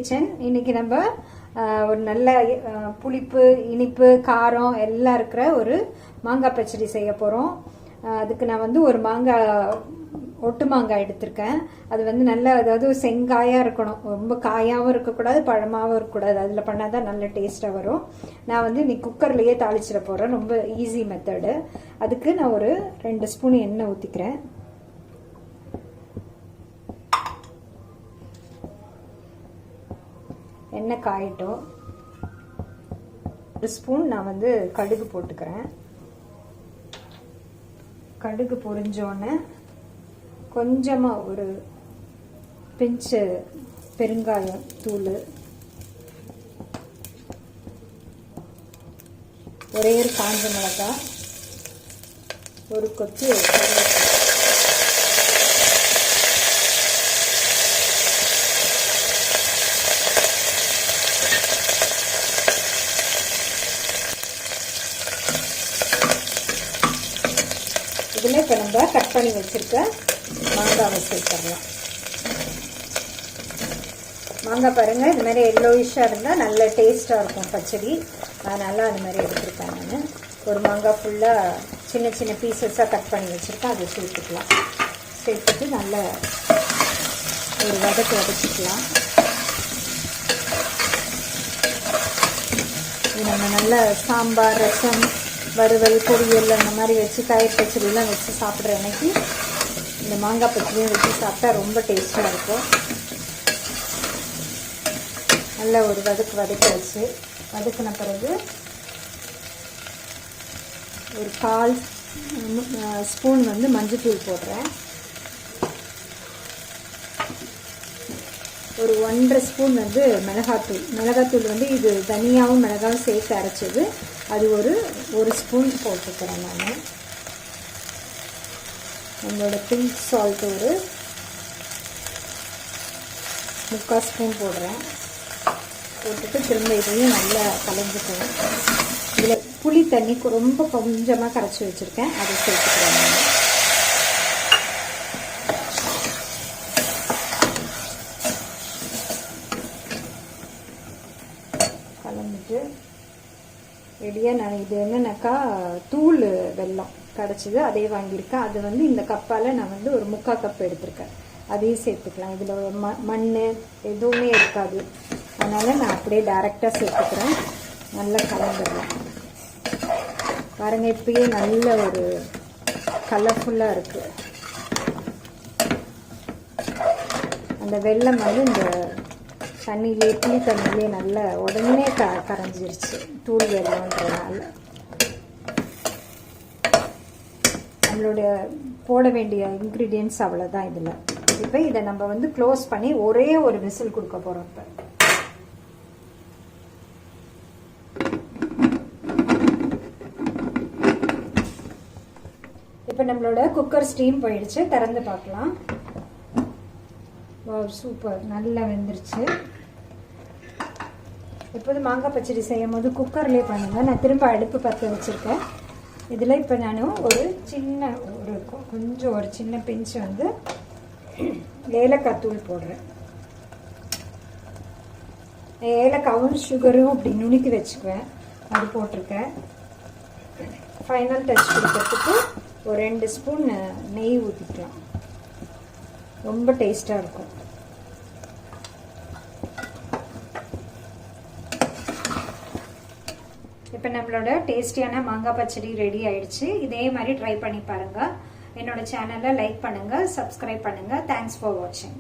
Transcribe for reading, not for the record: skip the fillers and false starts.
Kitchen. இன்னைக்கு நம்ம ஒரு நல்ல புளிப்பு இனிப்பு காரம் எல்லாம் இருக்கிற ஒரு மாங்காய் பச்சடி செய்ய போகிறோம். அதுக்கு நான் வந்து ஒரு ஒட்டு மாங்காய் எடுத்திருக்கேன். அது வந்து நல்ல அதாவது செங்காயாக இருக்கணும், ரொம்ப காயாகவும் இருக்கக்கூடாது பழமாகவும் இருக்கக்கூடாது. அதில் பண்ணால் தான் நல்ல டேஸ்ட்டாக வரும். நான் வந்து இன்னைக்கு குக்கர்லேயே தாளிச்சிட போகிறேன். ரொம்ப ஈஸி மெத்தடு. அதுக்கு நான் ஒரு 2 ஸ்பூன் எண்ணெய் ஊற்றிக்கிறேன். எண்ணெய் காயட்டும். 1 ஸ்பூன் நான் வந்து கடுகு போட்டுக்கிறேன். கடுகு பொரிஞ்சோன்னே கொஞ்சமாக ஒரு பிஞ்சு பெருங்காயம் தூள், ஒரே ஒரு காஞ்ச மிளகாய், ஒரு கொத்து இதில் இப்போ நம்ம கட் பண்ணி வச்சுருக்க மாங்காவை சேர்த்துடலாம். மாங்காய் பாருங்கள், இது மாதிரி எல்லோயிஷாக இருந்தால் நல்ல டேஸ்ட்டாக இருக்கும் பச்சடி. அதனால் அது மாதிரி எடுத்துருக்கேன் நான். ஒரு மாங்காய் ஃபுல்லாக சின்ன சின்ன பீசஸாக கட் பண்ணி வச்சுருக்கேன். அதை சேர்த்துக்கலாம். சேர்த்துட்டு நல்ல ஒரு வதக்கிக்கலாம். இது நம்ம நல்ல சாம்பார், ரசம், வறுவல், பொரியல் அந்த மாதிரி வச்சு தயிர் பச்சடியெல்லாம் வச்சு சாப்பிட்ற அன்னைக்கு இந்த மாங்காய் பச்சடியும் வச்சு சாப்பிட்டா ரொம்ப டேஸ்ட்டாக இருக்கும். நல்ல ஒரு வதக்க வச்சு வதக்கின பிறகு ஒரு 1/4 ஸ்பூன் வந்து மஞ்சள்தூள் போடுறேன். ஒரு 1.5 ஸ்பூன் வந்து மிளகாத்தூள் வந்து இது தனியாகவும் மிளகாவும் சேர்த்து அரைச்சது. அது ஒரு ஸ்பூன் போட்டுக்கிறேன் நான். நம்மளோட பிங்க் சால்ட் ஒரு 3/4 ஸ்பூன் போடுறேன். போட்டுட்டு திரும்ப இதையும் நல்லா கலந்துக்குவேன். இதில் புளி தண்ணி ரொம்ப கொஞ்சமாக கரைச்சி வச்சுருக்கேன், அதை சேர்த்துக்கிறேன் நான். கலந்துட்டு ரெடியாக நான் இது என்னன்னாக்கா தூள் வெல்லம் கிடச்சிது, அதே வாங்கியிருக்கேன். அது வந்து இந்த கப்பால் நான் வந்து ஒரு 3/4 கப் எடுத்திருக்கேன். அதையும் சேர்த்துக்கலாம். இதில் மண் எதுவுமே இருக்காது. அதனால் நான் அப்படியே டைரெக்டாக சேர்த்துக்கிறேன். நல்லா கலந்துடலாம். பாருங்கள், இப்பயே நல்ல ஒரு கலர்ஃபுல்லாக இருக்குது. அந்த வெல்லம் வந்து இந்த தண்ணியிலே புளி தண்ணியிலே நல்லா உடனே கரைஞ்சிருச்சு தூள் வெல்லம்ன்றதுனால. நம்மளுடைய போட வேண்டிய இன்க்ரீடியன்ட்ஸ் அவ்வளோதான் இதில். இப்போ இதை நம்ம வந்து க்ளோஸ் பண்ணி ஒரே ஒரு விசில் கொடுக்க போகிறோம். இப்போ நம்மளோட குக்கர் ஸ்டீம் போயிடுச்சு. திறந்து பார்க்கலாம். சூப்பர், நல்லா வெந்துருச்சு. எப்போதும் மாங்காய் பச்சடி செய்யும் போது குக்கர்லேயே பண்ணுங்கள். நான் திரும்ப அடுப்பு பற்ற வச்சுருக்கேன். இதில் இப்போ நான் ஒரு சின்ன பிஞ்சு வந்து ஏலக்காய் தூள் போடுறேன். ஏலக்காவும் சுகரும் அப்படி நுணுக்கி வச்சுக்குவேன், அது போட்டிருக்கேன். ஃபைனல் டச் கொடுக்கறதுக்கு ஒரு 2 ஸ்பூன் நெய் ஊற்றிக்கலாம். ரொம்ப டேஸ்ட்டாக இருக்கும். இப்போ நம்மளோட டேஸ்டியான மாங்காய் பச்சடி ரெடி ஆயிடுச்சு. இதே மாதிரி ட்ரை பண்ணி பாருங்கள். என்னோட சேனலை லைக் பண்ணுங்கள், சப்ஸ்கிரைப் பண்ணுங்கள். தேங்க்ஸ் ஃபார் வாட்சிங்.